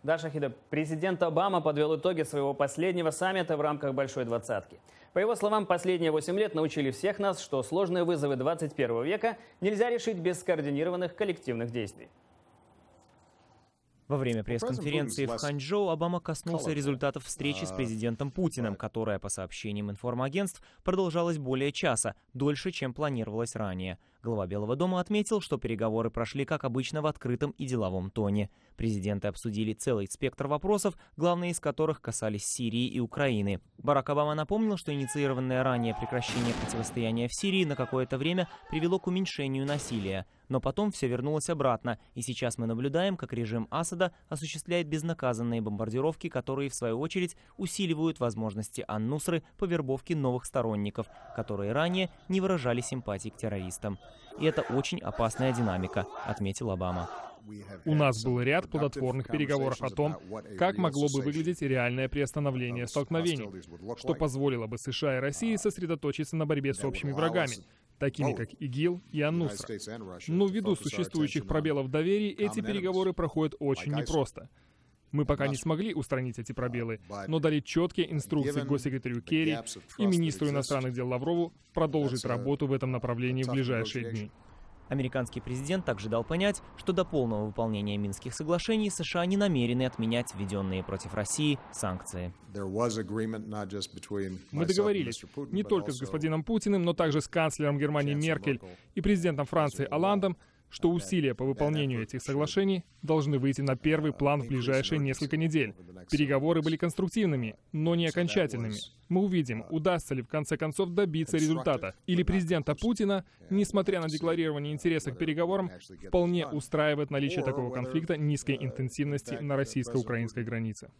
Да, Шахида, президент Обама подвел итоги своего последнего саммита в рамках Большой двадцатки. По его словам, последние 8 лет научили всех нас, что сложные вызовы 21 века нельзя решить без скоординированных коллективных действий. Во время пресс-конференции в Ханчжоу Обама коснулся результатов встречи с президентом Путиным, которая, по сообщениям информагентств, продолжалась более часа, дольше, чем планировалось ранее. Глава Белого дома отметил, что переговоры прошли, как обычно, в открытом и деловом тоне. Президенты обсудили целый спектр вопросов, главные из которых касались Сирии и Украины. Барак Обама напомнил, что инициированное ранее прекращение противостояния в Сирии на какое-то время привело к уменьшению насилия. Но потом все вернулось обратно, и сейчас мы наблюдаем, как режим Асада осуществляет безнаказанные бомбардировки, которые, в свою очередь, усиливают возможности Ан-Нусры по вербовке новых сторонников, которые ранее не выражали симпатии к террористам. И это очень опасная динамика, отметил Обама. У нас был ряд плодотворных переговоров о том, как могло бы выглядеть реальное приостановление столкновений, что позволило бы США и России сосредоточиться на борьбе с общими врагами, такими как ИГИЛ и Ан-Нусра. Но ввиду существующих пробелов в доверии, эти переговоры проходят очень непросто. Мы пока не смогли устранить эти пробелы, но дали четкие инструкции госсекретарю Керри и министру иностранных дел Лаврову продолжить работу в этом направлении в ближайшие дни. Американский президент также дал понять, что до полного выполнения Минских соглашений США не намерены отменять введенные против России санкции. Мы договорились не только с господином Путиным, но также с канцлером Германии Меркель и президентом Франции Олландом, что усилия по выполнению этих соглашений должны выйти на первый план в ближайшие несколько недель. Переговоры были конструктивными, но не окончательными. Мы увидим, удастся ли в конце концов добиться результата. Или президента Путина, несмотря на декларирование интереса к переговорам, вполне устраивает наличие такого конфликта низкой интенсивности на российско-украинской границе.